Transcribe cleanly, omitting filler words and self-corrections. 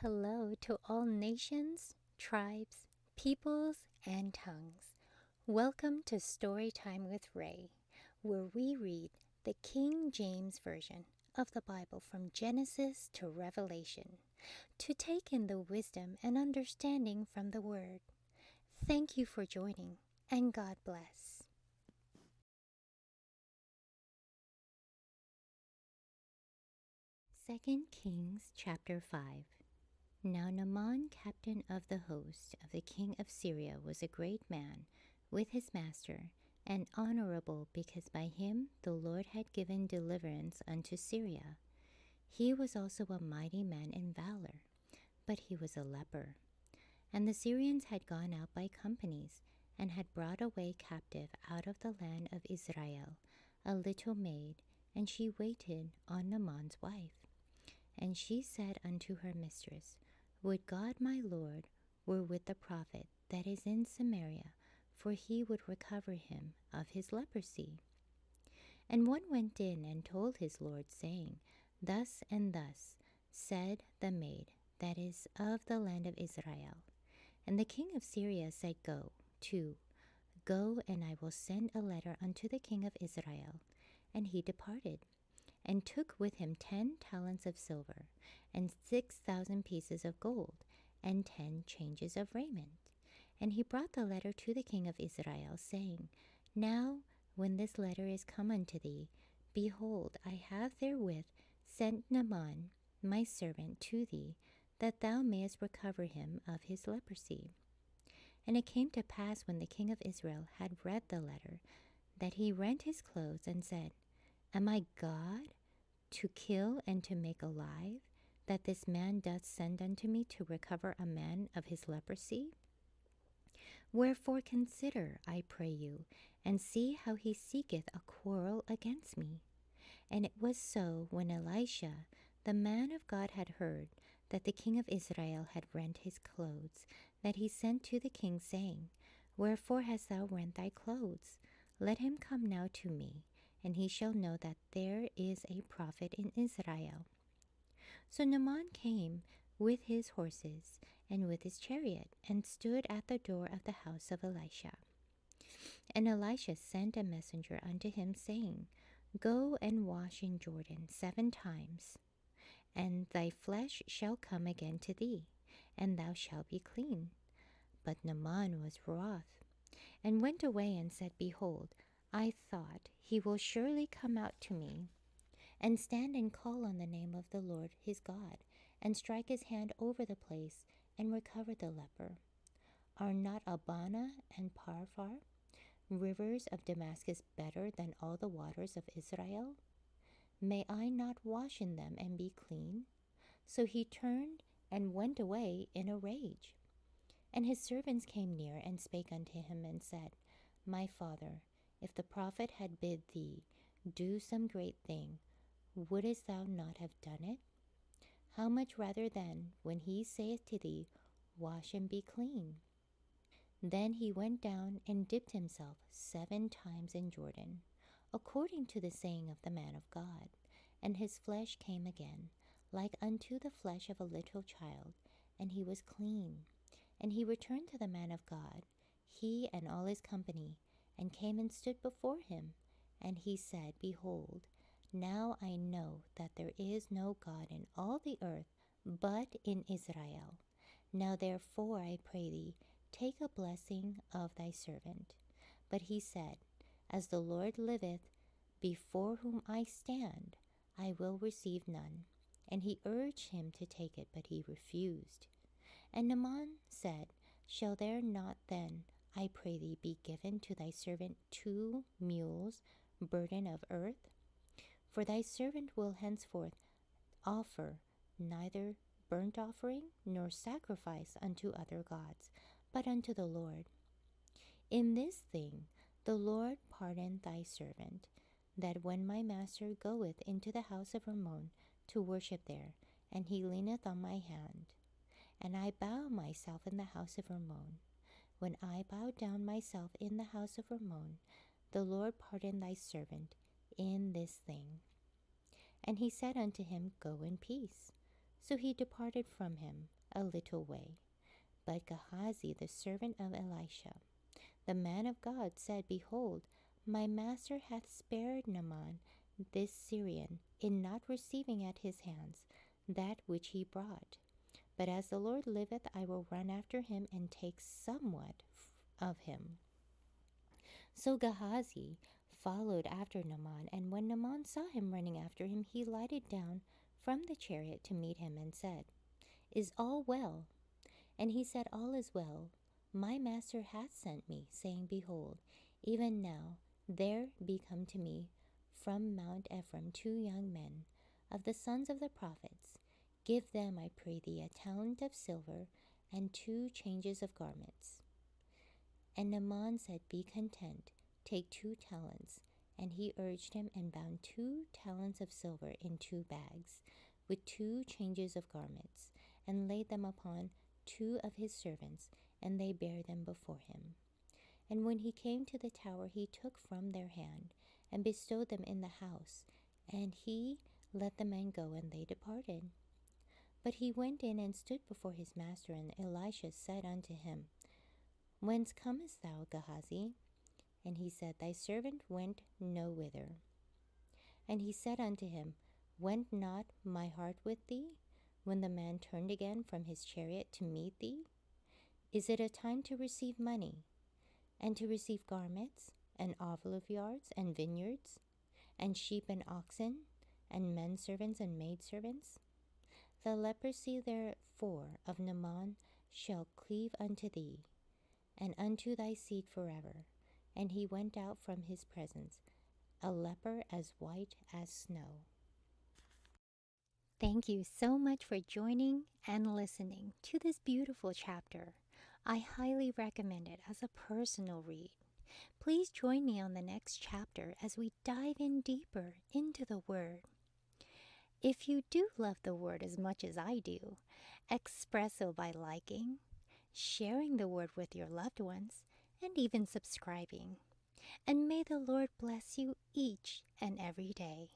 Hello to all nations, tribes, peoples, and tongues. Welcome to Storytime with Ray, where we read the King James Version of the Bible from Genesis to Revelation to take in the wisdom and understanding from the Word. Thank you for joining, and God bless. 2 Kings chapter 5. Now Naaman, captain of the host of the king of Syria, was a great man with his master, and honorable, because by him the Lord had given deliverance unto Syria. He was also a mighty man in valor, but he was a leper. And the Syrians had gone out by companies, and had brought away captive out of the land of Israel a little maid, and she waited on Naaman's wife. And she said unto her mistress, Would God my Lord were with the prophet that is in Samaria, for he would recover him of his leprosy. And one went in and told his Lord, saying, Thus and thus said the maid that is of the land of Israel. And the king of Syria said, Go, and I will send a letter unto the king of Israel. And he departed, and took with him 10 talents of silver, and 6,000 pieces of gold, and 10 changes of raiment. And he brought the letter to the king of Israel, saying, Now when this letter is come unto thee, behold, I have therewith sent Naaman my servant to thee, that thou mayest recover him of his leprosy. And it came to pass, when the king of Israel had read the letter, that he rent his clothes, and said, Am I God, to kill and to make alive, that this man doth send unto me to recover a man of his leprosy? Wherefore consider, I pray you, and see how he seeketh a quarrel against me. And it was so, when Elisha, the man of God, had heard that the king of Israel had rent his clothes, that he sent to the king, saying, Wherefore hast thou rent thy clothes? Let him come now to me, and he shall know that there is a prophet in Israel. So Naaman came with his horses and with his chariot, and stood at the door of the house of Elisha. And Elisha sent a messenger unto him, saying, Go and wash in Jordan 7 times, and thy flesh shall come again to thee, and thou shalt be clean. But Naaman was wroth, and went away, and said, Behold, I thought, he will surely come out to me, and stand and call on the name of the Lord his God, and strike his hand over the place, and recover the leper. Are not Abana and Pharpar, rivers of Damascus, better than all the waters of Israel? May I not wash in them and be clean? So he turned and went away in a rage. And his servants came near, and spake unto him, and said, My father, if the prophet had bid thee do some great thing, wouldest thou not have done it? How much rather then, when he saith to thee, Wash and be clean? Then he went down and dipped himself 7 times in Jordan, according to the saying of the man of God, and his flesh came again, like unto the flesh of a little child, and he was clean. And he returned to the man of God, he and all his company, and came and stood before him. And he said, Behold, now I know that there is no God in all the earth but in Israel. Now therefore, I pray thee, take a blessing of thy servant. But he said, As the Lord liveth, before whom I stand, I will receive none. And he urged him to take it, but he refused. And Naaman said, Shall there not then, I pray thee, be given to thy servant 2 mules burden of earth? For thy servant will henceforth offer neither burnt offering nor sacrifice unto other gods, but unto the Lord. In this thing the Lord pardon thy servant, that when my master goeth into the house of Rimmon to worship there, and he leaneth on my hand, and I bow myself in the house of Rimmon, when I bow down myself in the house of Rimmon, the Lord pardon thy servant in this thing. And he said unto him, Go in peace. So he departed from him a little way. But Gehazi, the servant of Elisha, the man of God, said, Behold, my master hath spared Naaman this Syrian in not receiving at his hands that which he brought. But as the Lord liveth, I will run after him and take somewhat of him. So Gehazi followed after Naaman, and when Naaman saw him running after him, he lighted down from the chariot to meet him and said, Is all well? And he said, All is well. My master hath sent me, saying, Behold, even now there be come to me from Mount Ephraim 2 young men of the sons of the prophets. Give them, I pray thee, a talent of silver and 2 changes of garments. And Naaman said, Be content, take 2 talents. And he urged him and bound 2 talents of silver in 2 bags, with 2 changes of garments, and laid them upon 2 of his servants, and they bare them before him. And when he came to the tower, he took from their hand, and bestowed them in the house, and he let the men go, and they departed. But he went in and stood before his master, and Elisha said unto him, Whence comest thou, Gehazi? And he said, Thy servant went no whither. And he said unto him, Went not my heart with thee, when the man turned again from his chariot to meet thee? Is it a time to receive money, and to receive garments, and olive yards, and vineyards, and sheep and oxen, and men servants and maid servants? The leprosy therefore of Naaman shall cleave unto thee, and unto thy seed forever. And he went out from his presence, a leper as white as snow. Thank you so much for joining and listening to this beautiful chapter. I highly recommend it as a personal read. Please join me on the next chapter as we dive in deeper into the Word. If you do love the Word as much as I do, express so by liking, sharing the Word with your loved ones, and even subscribing. And may the Lord bless you each and every day.